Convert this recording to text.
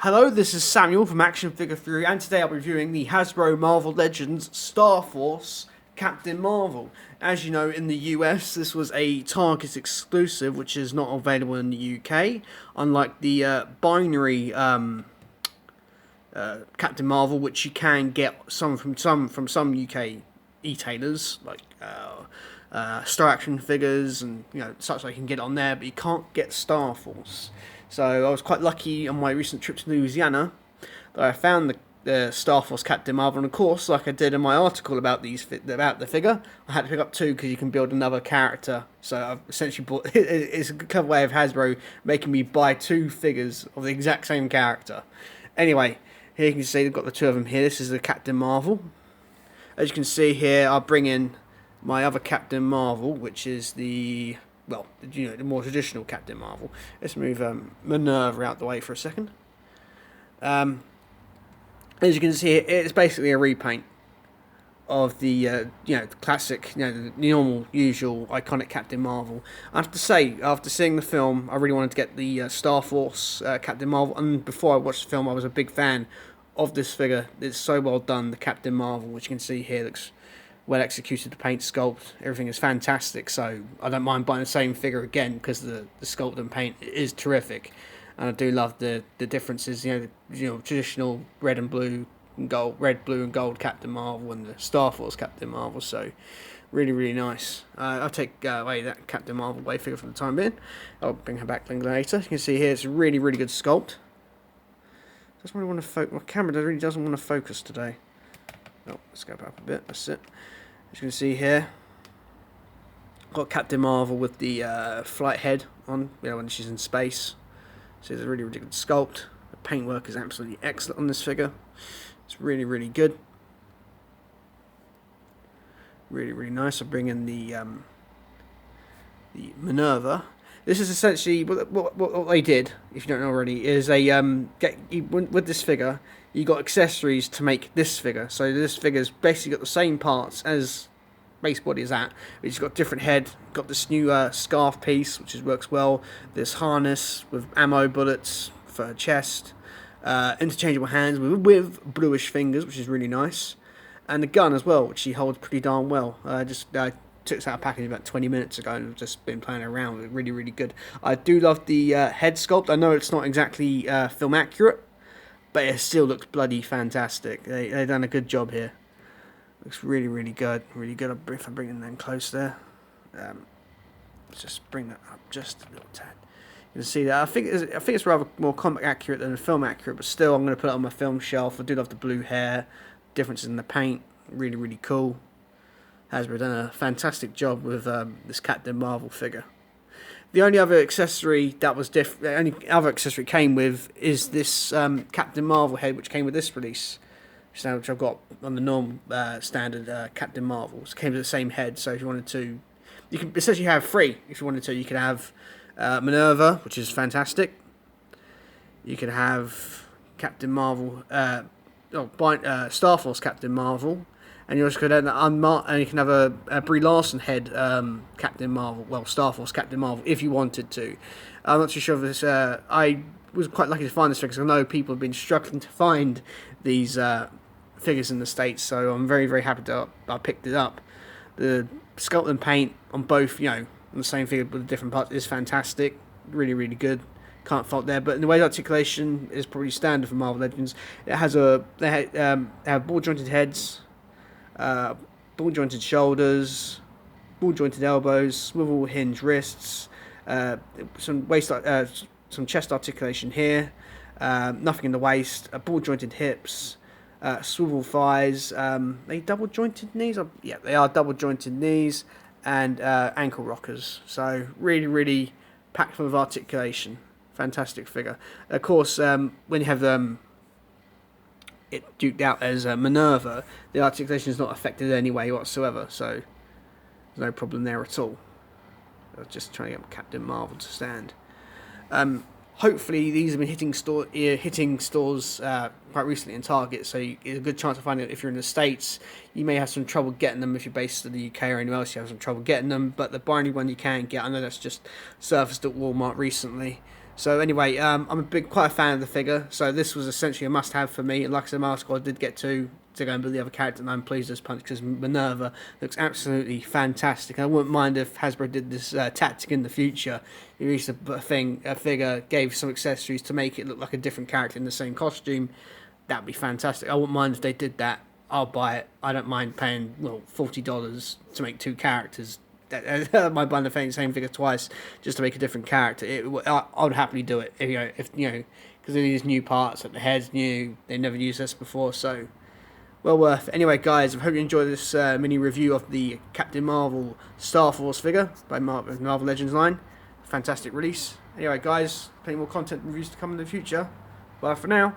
Hello, this is Samuel from Action Figure Theory, and today I'll be reviewing the Hasbro Marvel Legends Starforce Captain Marvel. As you know, in the US, this was a Target exclusive, which is not available in the UK, unlike the binary Captain Marvel, which you can get from some UK e-tailers, like Star Action Figures and such. I can get on there, but you can't get Starforce. So I was quite lucky on my recent trip to Louisiana that I found the Starforce Captain Marvel, and of course, like I did in my article about the figure, I had to pick up two because you can build another character. So I've essentially bought. It's a clever way of Hasbro making me buy two figures of the exact same character. Anyway, here you can see they've got the two of them here. This is the Captain Marvel. As you can see here, I'll bring in my other Captain Marvel, which is the more traditional Captain Marvel. Let's move Minerva out the way for a second. As you can see, it's basically a repaint of the classic, the normal, usual, iconic Captain Marvel. I have to say, after seeing the film, I really wanted to get the Starforce Captain Marvel, and before I watched the film, I was a big fan of this figure. It's so well done. The Captain Marvel, which you can see here, looks well executed. The paint sculpt, everything is fantastic, so I don't mind buying the same figure again because the sculpt and paint is terrific, and I do love the differences. Traditional red and blue and gold, red, blue and gold Captain Marvel, and the Starforce Captain Marvel. So really nice. I'll take away that Captain Marvel way figure for the time being. I'll bring her back later. You can see here it's a really good sculpt. Just really want to focus. My camera really doesn't want to focus today. Oh, let's go up a bit. That's it. As you can see here, got Captain Marvel with the flight head on, when she's in space. So it's a really good sculpt. The paintwork is absolutely excellent on this figure. It's really good. Really nice. I'll bring in the Minerva. This is essentially what they did, if you don't know already, is with this figure, you got accessories to make this figure. So this figure's basically got the same parts as base body as that, but it's got different head. Got this new scarf piece, which works well. This harness with ammo bullets for her chest. Interchangeable hands with bluish fingers, which is really nice. And the gun as well, which she holds pretty darn well. I took this out of package about 20 minutes ago and I've just been playing around with it. Really good. I do love the head sculpt. I know it's not exactly film accurate, but it still looks bloody fantastic. They've done a good job here. Looks really good. If I bring it in close there, let's just bring that up just a little tad. You can see that. I think it's rather more comic accurate than film accurate, but still, I'm going to put it on my film shelf. I do love the blue hair, differences in the paint. Really cool. Hasbro done a fantastic job with this Captain Marvel figure. The only other accessory that was different, the only other accessory it came with is this Captain Marvel head, which came with this release, which I've got on the normal standard Captain Marvels. It came with the same head, so if you wanted to, you can essentially have three. If you wanted to, you could have Minerva, which is fantastic. You could have Captain Marvel, Starforce Captain Marvel. And you also could have and you can have a Brie Larson head Captain Marvel, Starforce Captain Marvel, if you wanted to. I'm not too sure if this. I was quite lucky to find this figure because I know people have been struggling to find these figures in the States, so I'm very happy that I picked it up. The sculpt and paint on both, on the same figure with the different parts is fantastic. Really good. Can't fault there, but in the way the articulation is probably standard for Marvel Legends. It has they have ball jointed heads. Ball jointed shoulders, ball jointed elbows, swivel hinge wrists, some some chest articulation here, nothing in the waist, ball jointed hips, swivel thighs. They double jointed knees. Yeah, they are double jointed knees, and ankle rockers. So really packed full of articulation. Fantastic figure. Of course, when you have it duked out as Minerva, the articulation is not affected in any way whatsoever, so there's no problem there at all. I was just trying to get Captain Marvel to stand. Hopefully these have been hitting stores quite recently in Target, so it's a good chance to find it. If you're in the States, you may have some trouble getting them. If you're based in the UK or anywhere else, you have some trouble getting them, but the binary one you can get. I know that's just surfaced at Walmart recently, So anyway, I'm quite a fan of the figure. So this was essentially a must-have for me. Like I said, Master I did get to go and build the other character, and I'm pleased as punch because Minerva looks absolutely fantastic. I wouldn't mind if Hasbro did this tactic in the future. You used a figure, gave some accessories to make it look like a different character in the same costume. That'd be fantastic. I wouldn't mind if they did that. I'll buy it. I don't mind paying $40 to make two characters. I might buy the same figure twice just to make a different character. I would happily do it. If because of these new parts, like the head's new, they never used this before, so well worth it. Anyway, guys, I hope you enjoyed this mini review of the Captain Marvel Starforce figure by Marvel Legends line. Fantastic release. Anyway, guys, plenty more content reviews to come in the future. Bye for now.